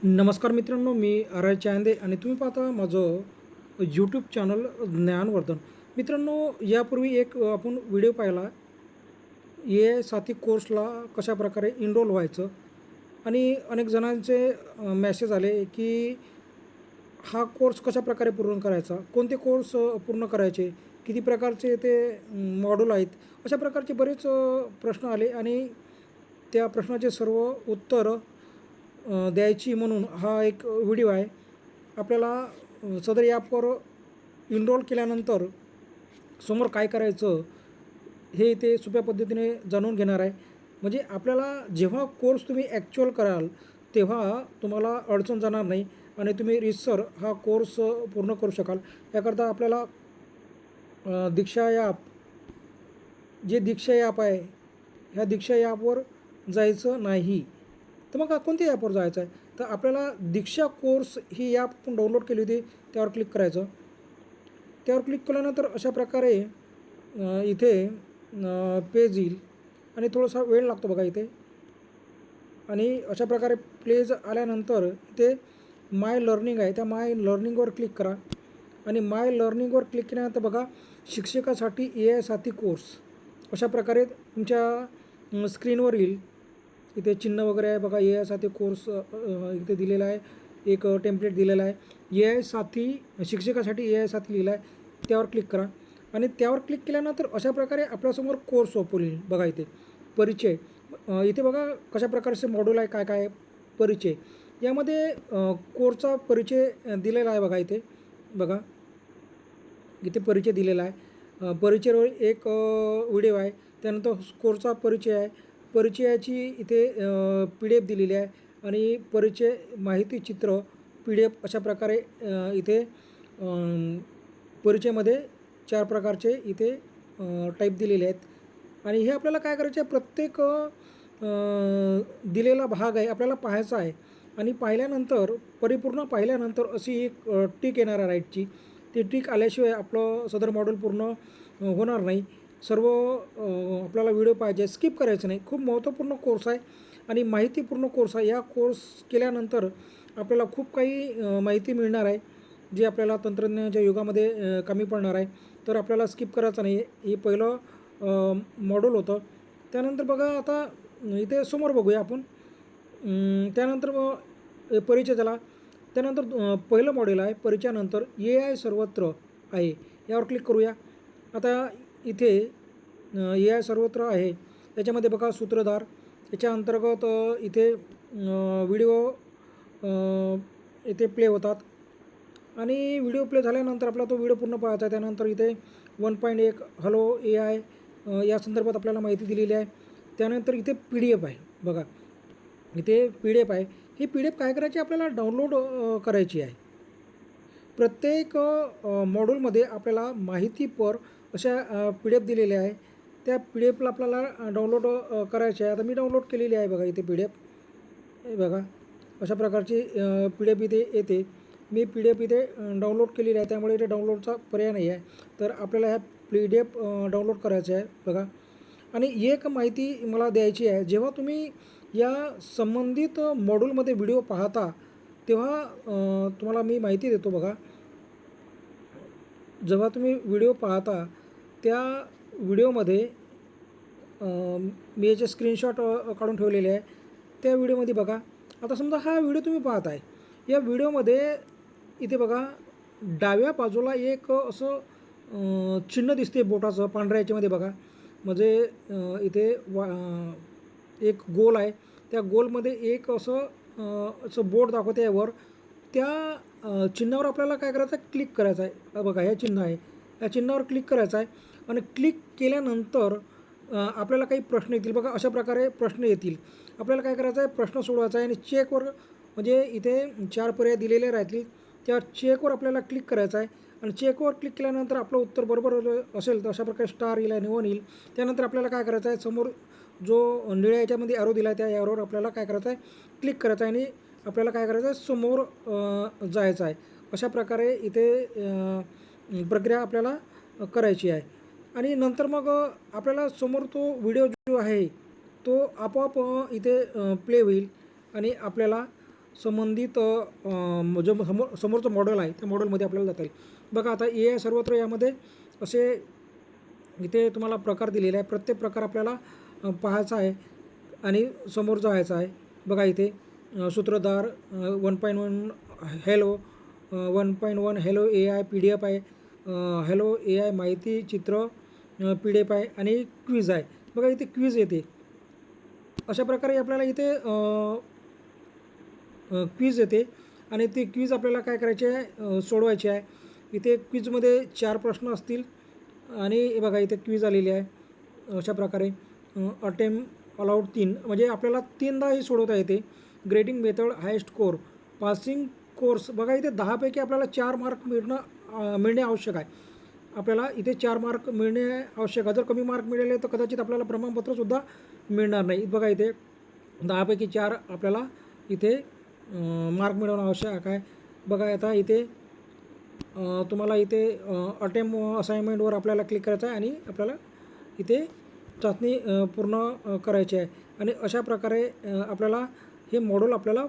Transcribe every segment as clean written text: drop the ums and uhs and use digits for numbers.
नमस्कार मित्रांनो, मी आर चांदे आणि तुम्ही पाहता माझं यूट्यूब चॅनल ज्ञानवर्धन. मित्रांनो, यापूर्वी एक आपण व्हिडिओ पाहिला ए साथी कोर्सला कशाप्रकारे इनरोल व्हायचं आणि अनेक जणांचे मेसेज आले की हा कोर्स कशाप्रकारे पूर्ण करायचा, कोणते कोर्स पूर्ण करायचे, किती प्रकारचे ते मॉड्यूल आहेत, अशा प्रकारचे बरेच प्रश्न आले आणि त्या प्रश्नाचे सर्व उत्तर द्यायची म्हणून हा एक व्हिडिओ आहे. आपल्याला सदर ॲपवर इनरोल केल्यानंतर समोर काय करायचं हे ते सोप्या पद्धतीने जाणून घेणार आहे. म्हणजे आपल्याला जेव्हा कोर्स तुम्ही ॲक्च्युअल कराल तेव्हा तुम्हाला अडचण जाणार नाही आणि तुम्ही रीतसर हा कोर्स पूर्ण करू शकाल. याकरता आपल्याला दीक्षा ॲप, जे दीक्षा ॲप आहे, ह्या दीक्षा ॲपवर जायचं नाही. तर मग कोणत्या ॲपवर जायचं आहे? तर आपल्याला दीक्षा कोर्स ही ॲप आपण डाउनलोड केली होती, त्यावर क्लिक करायचं. त्यावर क्लिक केल्यानंतर अशा प्रकारे इथे पेज येईल आणि थोडासा वेळ लागतो बघा इथे. आणि अशा प्रकारे पेज आल्यानंतर इथे माय लर्निंग आहे, त्या माय लर्निंगवर क्लिक करा. आणि माय लर्निंगवर क्लिक केल्यानंतर बघा, शिक्षकासाठी ए आय साथी कोर्स अशा प्रकारे तुमच्या स्क्रीनवर येईल. इथे चिन्ह वगैरे आहे बघा, ए आय साथी कोर्स इथे दिलेला आहे, एक टेम्पलेट दिलेला आहे. ए आय साथी, शिक्षकासाठी ए आय साथी लिहिला आहे, त्यावर क्लिक करा. आणि त्यावर क्लिक केल्यानंतर अशा प्रकारे आपल्यासमोर कोर्स ओपन येईल बघा. इथे परिचय, इथे बघा कशा प्रकारचे मॉड्यूल आहे, काय काय आहे. परिचय, यामध्ये कोर्सचा परिचय दिलेला आहे बघा. इथे बघा, इथे परिचय दिलेला आहे. परिचयावर एक व्हिडिओ आहे, त्यानंतर कोर्सचा परिचय आहे, परिचयाची इथे पी डी एफ दिलेली आहे आणि परिचय माहिती चित्र पी डी एफ अशा प्रकारे इथे परिचयामध्ये 4 प्रकारचे इथे टाईप दिलेले आहेत. आणि हे आपल्याला काय करायचं आहे, प्रत्येक दिलेला भाग आहे आपल्याला पाहायचा आहे. आणि पाहिल्यानंतर, परिपूर्ण पाहिल्यानंतर अशी एक टिक येणार आहे राईटची. ती टिक आल्याशिवाय आपलं सदर मॉड्यूल पूर्ण होणार नाही. सर्व आपल्याला व्हिडिओ पाहिजे, स्किप करायचं नाही. खूप महत्त्वपूर्ण कोर्स आहे आणि माहितीपूर्ण कोर्स आहे. या कोर्स केल्यानंतर आपल्याला खूप काही माहिती मिळणार आहे, जी आपल्याला तंत्रज्ञानाच्या युगामध्ये कमी पडणार आहे. तर आपल्याला स्किप करायचं नाही. हे पहिलं मॉड्यूल होतं. त्यानंतर बघा, आता इथे समोर बघूया आपण. त्यानंतर मग परिचय झाला. त्यानंतर पहिलं मॉड्यूल आहे, परिचयानंतर ए आय सर्वत्र आहे, यावर क्लिक करूया. आता इथे ए आय सर्वत्र आहे, याच्यामध्ये बघा सूत्रधार, याच्या अंतर्गत इथे व्हिडिओ इथे प्ले होतात. आणि व्हिडिओ प्ले झाल्यानंतर आपला तो व्हिडिओ पूर्ण पाहायचा आहे. त्यानंतर इथे 1.1 हॅलो ए आय या संदर्भात आपल्याला माहिती दिलेली आहे. त्यानंतर इथे पी डी एफ आहे बघा, इथे पी डी एफ आहे. ही पी डी एफ काय करायची, आपल्याला डाउनलोड करायची आहे. प्रत्येक मॉड्यूलमध्ये आपल्याला माहितीपर अशा पी डी एफ दिलेल्या आहे. त्या पी डी एफला आपल्याला डाउनलोड करायची आहे. आता मी डाउनलोड केलेली आहे बघा. इथे पी डी एफ हे बघा, अशा प्रकारची पी डी एफ इथे येते. मी पी डी एफ इथे डाउनलोड केलेली आहे, त्यामुळे इथे डाउनलोडचा पर्याय नाही आहे. तर आपल्याला ह्या पी डी एफ डाउनलोड करायचे आहे बघा. आणि एक माहिती मला द्यायची आहे, जेव्हा तुम्ही या संबंधित मॉड्यूलमध्ये व्हिडिओ पाहता तेव्हा तुम्हाला मी माहिती देतो बघा. जेव्हा तुम्ही व्हिडिओ पाहता त्या व्हिडिओमध्ये मी याचे स्क्रीनशॉट काढून ठेवलेले आहे. त्या व्हिडिओमध्ये बघा, आता समजा हा व्हिडिओ तुम्ही पाहत आहे. या व्हिडिओमध्ये इथे बघा, डाव्या बाजूला एक असं चिन्ह दिसते बोटाचं पांढऱ्या याच्यामध्ये बघा. म्हणजे इथे एक गोल आहे, त्या गोलमध्ये एक असं बोट दाखवते आहे वर. त्या चिन्हावर आपल्याला काय करायचं आहे, क्लिक करायचं आहे. बघा, हे चिन्ह आहे, या चिन्हावर क्लिक करायचं आहे. आणि क्लिक केल्यानंतर आपल्याला काही प्रश्न येतील बघा. अशा प्रकारे प्रश्न येतील. आपल्याला काय करायचं आहे, प्रश्न सोडवायचा आहे. आणि चेकवर, म्हणजे इथे 4 पर्याय दिलेले राहतील, त्या चेकवर आपल्याला क्लिक करायचं आहे. आणि चेकवर क्लिक केल्यानंतर आपलं उत्तर बरोबर असेल तर अशा प्रकारे स्टार येईल आणि 1 येईल. त्यानंतर आपल्याला काय करायचं आहे, समोर जो निळ्या याच्यामध्ये ॲरो दिला आहे त्या ॲरोवर आपल्याला काय करायचं आहे, क्लिक करायचं आहे. आणि आपल्याला काय करायचं आहे, समोर जायचं आहे. अशा प्रकारे इथे प्रक्रिया आपल्याला करायची आहे. आणि नंतर मग आपल्याला समोर तो व्हिडिओ जो आहे तो आपोआप इथे प्ले होईल आणि आपल्याला संबंधित जो समोरचं मॉडेल आहे त्या मॉडेलमध्ये आपल्याला जाता येईल. बघा आता AI सर्वत्र यामध्ये असे इथे तुम्हाला प्रकार दिलेले आहे. प्रत्येक प्रकार आपल्याला पाहायचा आहे आणि समोर जायचं आहे. बघा इथे सूत्रधार 1.1 हॅलो 1.1 हॅलो AI PDF आहे. हॅलो AI माहिती चित्र PDF आहे आणि क्विज आहे. बघा इथे क्विज येते. अशा प्रकारे आपल्याला इथे क्विज येते आणि ते क्विज आपल्याला काय करायचे आहे, सोडवायचे आहे. इथे क्विजमध्ये 4 प्रश्न असतील आणि हे बघा इथे क्विज आलेली आहे. अशा प्रकारे अटेम्प्ट अलाउड 3 म्हणजे आपल्याला 3दा ही सोडवता येते. Grading method highest score passing course बघा इथे 10 पैकी आपल्याला 4 मार्क मिळणे आवश्यक आहे. आपल्याला इथे 4 मार्क मिळणे आवश्यक आहे. जर कमी मार्क मिळाले तर कदाचित आपल्याला प्रमाणपत्रसुद्धा मिळणार नाही. बघा इथे 10 पैकी 4 आपल्याला इथे मार्क मिळवणं आवश्यक आहे. बघा आता इथे तुम्हाला इथे अटेम्प्ट असाइनमेंटवर आपल्याला क्लिक करायचं आहे आणि आपल्याला इथे चाचणी पूर्ण करायची आहे आणि अशा प्रकारे आपल्याला हे मॉड्यूल आपल्याला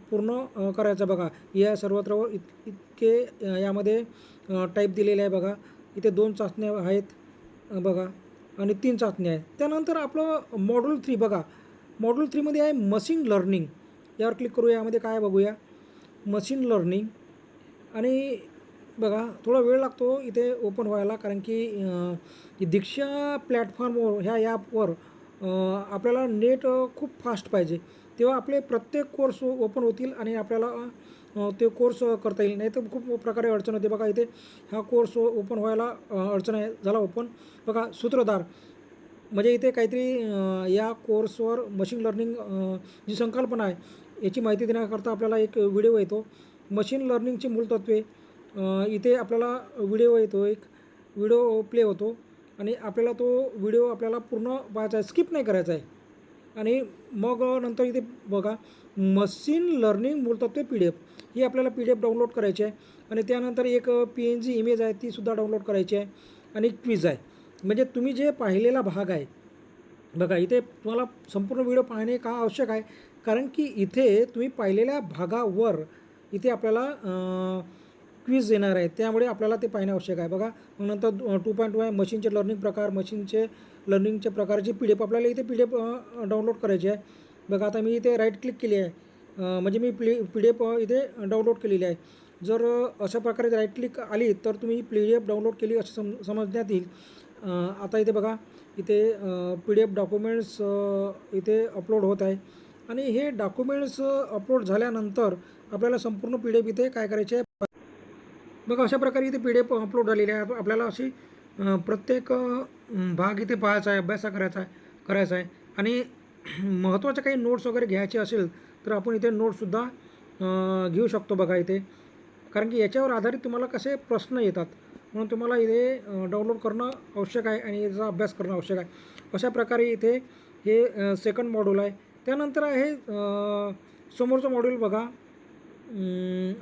पूर्ण करायचं. बघा या सर्वत्र इतके यामध्ये टाईप दिलेले आहे. बघा इथे 2 चाचण्या आहेत बघा आणि 3 चाचण्या आहेत. त्यानंतर आपलं मॉड्यूल 3 बघा. मॉड्यूल 3मध्ये आहे मशीन लर्निंग. यावर क्लिक करूया. यामध्ये काय बघूया मशीन लर्निंग आणि बघा थोडा वेळ लागतो इथे ओपन व्हायला कारण की दीक्षा प्लॅटफॉर्मवर ह्या ॲपवर आपल्याला नेट खूप फास्ट पाहिजे तेव्हा आपले प्रत्येक कोर्स ओपन होतील आणि आपल्याला ते कोर्स करता येईल. नाही तर खूप प्रकारे अडचण होते. बघा इथे हा कोर्स ओपन व्हायला अडचण आहे. झाला ओपन. बघा सूत्रधार म्हणजे इथे काहीतरी या कोर्सवर मशीन लर्निंग जी संकल्पना आहे याची माहिती देण्याकरता आपल्याला एक व्हिडिओ येतो. मशीन लर्निंगची मूलतत्वे इथे आपल्याला व्हिडिओ येतो. एक व्हिडिओ प्ले होतो आणि आपल्याला तो व्हिडिओ आपल्याला पूर्ण पाहायचा आहे. स्किप नाही करायचा आहे. आणि मग नंतर इथे बघा मशीन लर्निंग मूलतत्वे PDF ही आपल्याला PDF डाउनलोड करायची आहे आणि त्यानंतर एक PNG इमेज आहे तीसुद्धा डाउनलोड करायची आहे आणि क्विज आहे. म्हणजे तुम्ही जे पाहिलेला भाग आहे बघा इथे तुम्हाला संपूर्ण व्हिडिओ पाहणे का आवश्यक आहे कारण की इथे तुम्ही पाहिलेल्या भागावर इथे आपल्याला क्विज येणार आहे त्यामुळे आपल्याला ते पाहणे आवश्यक आहे. बघा मग नंतर 2.2 आहे मशीनचे लर्निंग प्रकार मशीनचे लर्निंगचे प्रकारची PDF आपल्याला इथे PDF डाउनलोड करायची आहे. बघा आता मी इथे राईट क्लिक केली आहे म्हणजे मी PDF इथे डाउनलोड केलेली आहे. जर अशा प्रकारे राईट क्लिक आली तर तुम्ही PDF डाउनलोड केली असं समजण्यात येईल. आता इथे बघा इथे PDF डॉक्युमेंट्स इथे अपलोड होत आहे आणि हे डॉक्युमेंट्स अपलोड झाल्यानंतर आपल्याला संपूर्ण PDF इथे काय करायचे आहे बघा अशा प्रकारे इथे PDF अपलोड झालेली आहे. आपल्याला अशी प्रत्येक भाग इथे पाहायचा आहे अभ्यास करायचा आहे आणि महत्त्वाच्या काही नोट्स वगैरे घ्यायचे असेल तर आपण इथे नोट्ससुद्धा घेऊ शकतो. बघा इथे कारण की याच्यावर आधारित तुम्हाला कसे प्रश्न येतात म्हणून तुम्हाला इथे डाउनलोड करणं आवश्यक आहे आणि याचा अभ्यास करणं आवश्यक आहे. अशा प्रकारे इथे हे सेकंड मॉड्यूल आहे. त्यानंतर आहे समोरचं मॉड्यूल बघा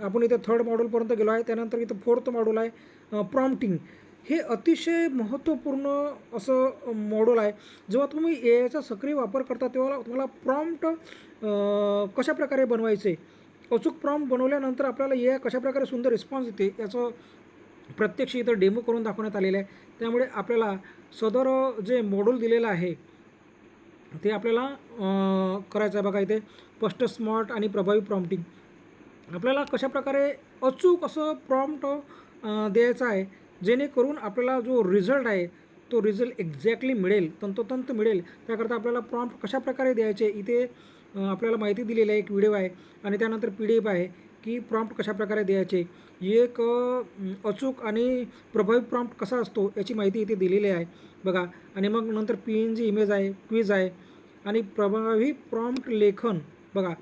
आपण इथे थर्ड मॉड्यूलपर्यंत गेलो आहे. त्यानंतर इथं फोर्थ मॉड्यूल आहे प्रॉम्प्टिंग. हे अतिशय महत्त्वपूर्ण असं मॉड्यूल आहे. जेव्हा तुम्ही AIचा सक्रिय वापर करता तेव्हा तुम्हाला प्रॉम्प्ट कशाप्रकारे बनवायचे अचूक प्रॉम्प्ट बनवल्यानंतर आपल्याला AI कशाप्रकारे सुंदर रिस्पॉन्स देते याचं प्रत्यक्ष इथं डेमो करून दाखवण्यात आलेलं आहे. त्यामुळे आपल्याला सदर जे मॉड्यूल दिलेलं आहे ते आपल्याला करायचं आहे. बघा इथे स्पष्ट स्मार्ट आणि प्रभावी प्रॉम्प्टिंग आपल्याला कशाप्रकारे अचूक असं प्रॉम्प्ट द्यायचं आहे जेणेकरून आपल्याला जो रिझल्ट आहे तो रिझल्ट एक्झॅक्टली मिळेल तंतोतंत मिळेल. त्याकरता आपल्याला प्रॉम्प्ट कशाप्रकारे द्यायचे इथे आपल्याला माहिती दिलेली आहे. एक व्हिडिओ आहे आणि त्यानंतर PDF आहे की प्रॉम्प्ट कशाप्रकारे द्यायचे. एक अचूक आणि प्रभावी प्रॉम्प्ट कसा असतो याची माहिती इथे दिलेली आहे बघा. आणि मग नंतर PNG इमेज आहे क्विज आहे आणि प्रभावी प्रॉम्प्ट लेखन बघा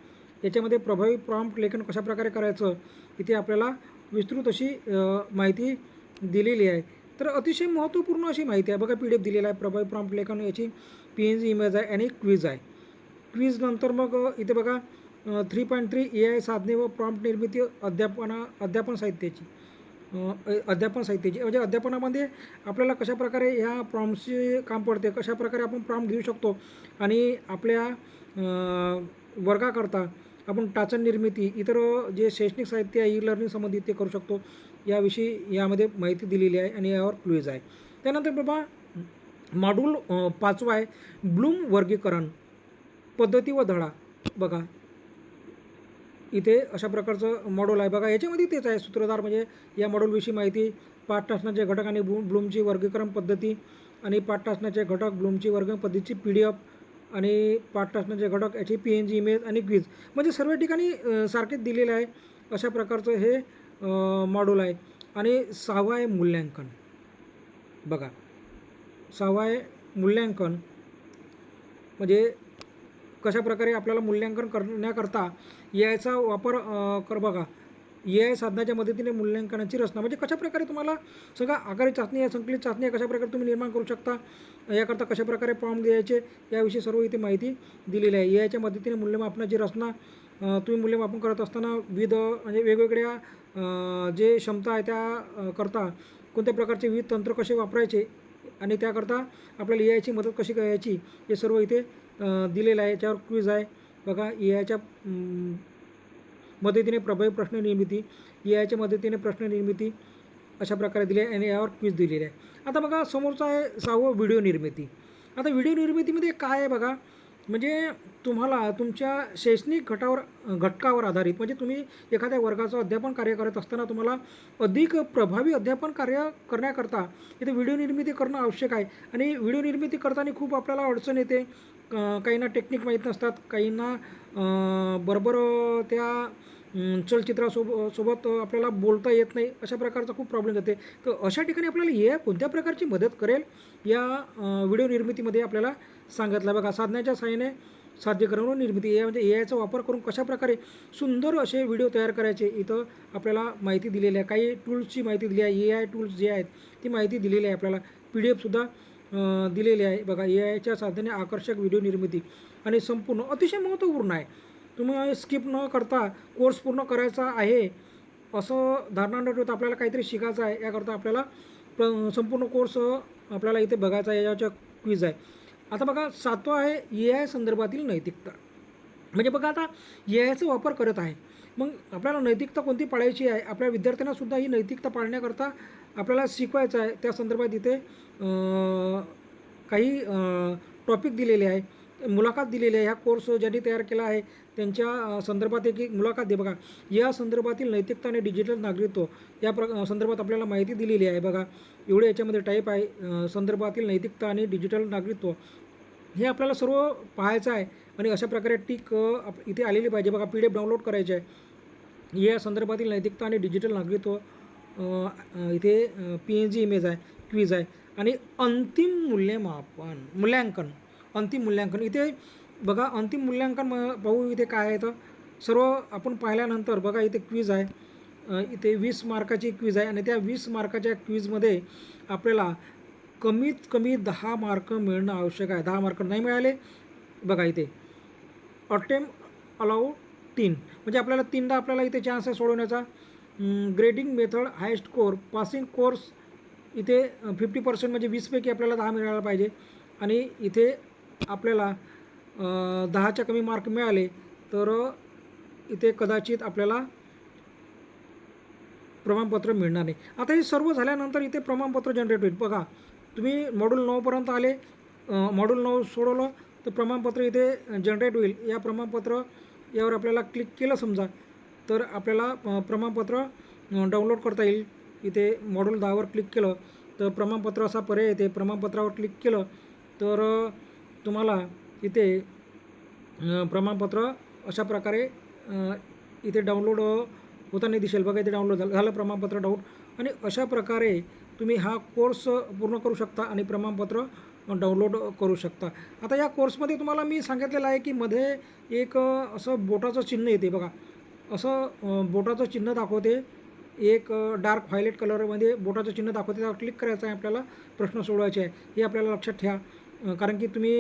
याच्यामध्ये प्रभावी प्रॉम्प्ट लेखन कशाप्रकारे करायचं इथे आपल्याला विस्तृत अशी माहिती दिलेली आहे. तर अतिशय महत्त्वपूर्ण अशी माहिती आहे. बघा PDF दिलेला आहे प्रभावी प्रॉम्प्ट लेखन याची PNG इमेज आहे आणि क्विज आहे. क्विज नंतर मग इथे बघा 3.3 AI साधने व प्रॉम्प्ट निर्मिती अध्यापन साहित्याची म्हणजे अध्यापनामध्ये आपल्याला कशाप्रकारे ह्या प्रॉम्प्टचे काम पडते कशाप्रकारे आपण प्रॉम्प्ट देऊ शकतो आणि आपल्या वर्गाकरता आपण टाचन निर्मिती, इतर जे शैक्षणिक साहित्य आहे, ई लर्निंग संबंधित ते करू शकतो. याविषयी यामध्ये माहिती दिलेली आहे आणि यावर क्विज आहे. त्यानंतर बाबा मॉड्यूल 5वा आहे ब्लूम वर्गीकरण पद्धती व धडा. बघा इथे अशा प्रकारचं मॉड्यूल आहे. बघा याच्यामध्ये तेच आहे सूत्रधार म्हणजे या मॉड्यूलविषयी माहिती, पाठशास्त्राचे घटक आणि ब्लूमची वर्गीकरण पद्धती आणि पाठशास्त्राचे घटक, ब्लूमची वर्गीकरण पद्धतीची PDF आणि पाठशास्त्राचे घटक याची PNG इमेज आणि क्विज म्हणजे सर्व ठिकाणी सारखेच दिलेलं आहे. अशा प्रकारचं हे मॉड्यूल आहे. आणि 6वा आहे मूल्यांकन. बघा 6वा आहे मूल्यांकन म्हणजे कशाप्रकारे आपल्याला मूल्यांकन करण्याकरता AI वापर कर. बघा AI साधनाच्या मदतीने मूल्यांकनाची रचना म्हणजे कशाप्रकारे तुम्हाला सगळं आगारी चाचणी या संकलित चाचणी कशाप्रकारे तुम्ही निर्माण करू शकता, याकरता कशाप्रकारे फॉर्म द्यायचे याविषयी सर्व इथे माहिती दिलेली आहे. AIच्या मदतीने मूल्यमापनाची रचना तुम्ही मूल्यमापन करत असताना विविध म्हणजे वेगवेगळ्या जे क्षमता आहे त्या करता कोणत्या प्रकारचे विविध तंत्र कसे वापरायचे आणि त्याकरता आपल्याला AIची मदत कशी करायची हे सर्व इथे दिलेलं आहे. याच्यावर क्विज आहे. बघा AIच्या मदतीने प्रभावी प्रश्न निर्मिती, AIच्या मदतीने प्रश्न निर्मिती अशा प्रकारे दिली आहे आणि यावर क्विज दिलेली आहे. आता बघा समोरचं आहे 6वं व्हिडिओ निर्मिती. आता व्हिडिओ निर्मितीमध्ये काय आहे बघा म्हणजे तुम्हाला तुमच्या शैक्षणिक घटकावर आधारित म्हणजे तुम्ही एखाद्या वर्गाचं अध्यापन कार्य करत असताना तुम्हाला अधिक प्रभावी अध्यापन कार्य करण्याकरता इथे व्हिडिओ निर्मिती करणं आवश्यक आहे. आणि व्हिडिओ निर्मिती करताना खूप आपल्याला अडचण येते. काहींना टेक्निक माहीत नसतात, काहींना बरोबर त्या सोबत आपल्याला बोलता येत नाही, अशा प्रकारचा खूप प्रॉब्लेम येते. तर अशा ठिकाणी आपल्याला AI कोणत्या प्रकारची मदत करेल या व्हिडिओ निर्मितीमध्ये आपल्याला सांगितलं. बघा साधनाच्या सहाय्याने साध्यकरण व निर्मिती AI म्हणजे AIचा वापर करून कशाप्रकारे सुंदर असे व्हिडिओ तयार करायचे इथं आपल्याला माहिती दिलेली आहे. काही टूल्सची माहिती दिली आहे. AI टूल्स जे आहेत ती माहिती दिलेली आहे. आपल्याला PDF दिलेली आहे. बघा AIच्या साधने आकर्षक व्हिडिओ निर्मिती आणि संपूर्ण अतिशय महत्त्वपूर्ण आहे. तुम्ही स्किप न करता कोर्स पूर्ण करायचा आहे असं धारणा न ठेवता आपल्याला काहीतरी शिकायचं आहे. याकरता आपल्याला संपूर्ण कोर्स आपल्याला इथे बघायचा आहे. याच्या क्विज आहे. आता बघा 7वा आहे AI संदर्भातील नैतिकता. म्हणजे बघा आता AIचा वापर करत आहे, मग आपल्याला नैतिकता कोणती पाळायची आहे, आपल्या विद्यार्थ्यांनासुद्धा ही नैतिकता पाळण्याकरता आपल्याला शिकवायचं आहे. त्या संदर्भात इथे काही टॉपिक दिलेले आहे, मुलाखत दिलेली आहे. ह्या कोर्स ज्यांनी तयार केला आहे त्यांच्या संदर्भात एक मुलाखत दे. बघा या संदर्भातील नैतिकता आणि डिजिटल नागरिकत्व या संदर्भात आपल्याला माहिती दिलेली आहे. बघा एवढे याच्यामध्ये टाईप आहे. संदर्भातील नैतिकता आणि डिजिटल नागरिकत्व हे आपल्याला सर्व पाहायचं आहे आणि अशा प्रकारे टिक इथे आलेली पाहिजे. बघा PDF डाउनलोड करायचे आहे. या संदर्भातील नैतिकता आणि डिजिटल नागरिकत्व इथे PNG इमेज आहे, क्विज आहे आणि अंतिम मूल्यांकन अंतिम मूल्यांकन इथे बघा अंतिम मूल्यांकन पाहू इथे काय आहे तर सर्व आपण पाहिल्यानंतर बघा इथे क्विज आहे. इथे 20 मार्काची क्विज आहे आणि त्या 20 मार्काच्या क्विजमध्ये आपल्याला कमीत कमी 10 मार्क मिळणं आवश्यक आहे. 10 मार्क नाही मिळाले बघा इथे अटेम्प्ट अलाउड 3 म्हणजे आपल्याला 3दा आपल्याला इथे चान्स आहे सोडवण्याचा. ग्रेडिंग मेथड हाय स्कोअर पासिंग कोर्स इथे 50% म्हणजे 20पैकी आपल्याला 10 मिळायला पाहिजे आणि इथे आपल्याला 10च्या कमी मार्क मिळाले तर इथे कदाचित आपल्याला प्रमाणपत्र मिळणार नाही. आता हे सर्व झाल्यानंतर इथे प्रमाणपत्र जनरेट होईल. बघा तुम्ही मॉड्यूल 9पर्यंत आले, मॉड्यूल 9 सोडवलं तर प्रमाणपत्र इथे जनरेट होईल. या प्रमाणपत्र यावर आपल्याला क्लिक केलं समजा तर आपल्याला प्रमाणपत्र डाउनलोड करता येईल. इथे मॉड्यूल 10वर क्लिक केलं तर प्रमाणपत्र असा पर्याय येते. प्रमाणपत्रावर क्लिक केलं तर तुम्हाला इथे प्रमाणपत्र अशा प्रकारे इथे डाउनलोड होताना दिसेल. बघा इथे डाउनलोड झालं प्रमाणपत्र आणि अशा प्रकारे तुम्ही हा कोर्स पूर्ण करू शकता आणि प्रमाणपत्र डाउनलोड करू शकता. आता या कोर्समध्ये तुम्हाला मी सांगितलेलं आहे की मध्ये एक असं बोटाचं चिन्ह येते. बघा असं बोटाचं चिन्ह दाखवते, एक डार्क व्हायलेट कलरमध्ये बोटाचं चिन्ह दाखवते. त्यावर क्लिक करायचं आहे. आपल्याला प्रश्न सोडवायचे आहे. हे आपल्याला लक्षात ठेवा, कारण की तुम्ही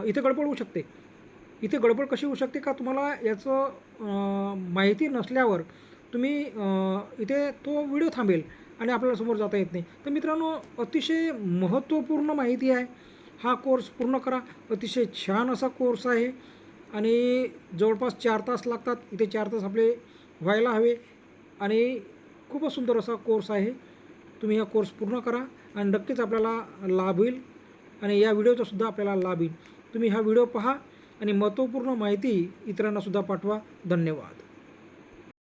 इथे गडबड होऊ शकते. इथे गडबड कशी होऊ शकते का तुम्हाला याचं माहिती नसल्यावर तुम्ही इथे तो व्हिडिओ थांबेल आणि आपल्याला समोर जाता येत नाही. तर मित्रांनो अतिशय महत्त्वपूर्ण माहिती आहे. हा कोर्स पूर्ण करा. अतिशय छान असा कोर्स आहे आणि जवळपास 4 तास लागतात. इथे 4 तास आपले व्हायला हवे आणि खूपच सुंदर असा कोर्स आहे. तुम्ही हा कोर्स पूर्ण करा आणि नक्कीच आपल्याला लाभ होईल आणि या व्हिडिओचासुद्धा आपल्याला लाभ येईल. तुम्ही हा व्हिडिओ पहा आणि महत्त्वपूर्ण माहिती इतरांनासुद्धा पाठवा. धन्यवाद.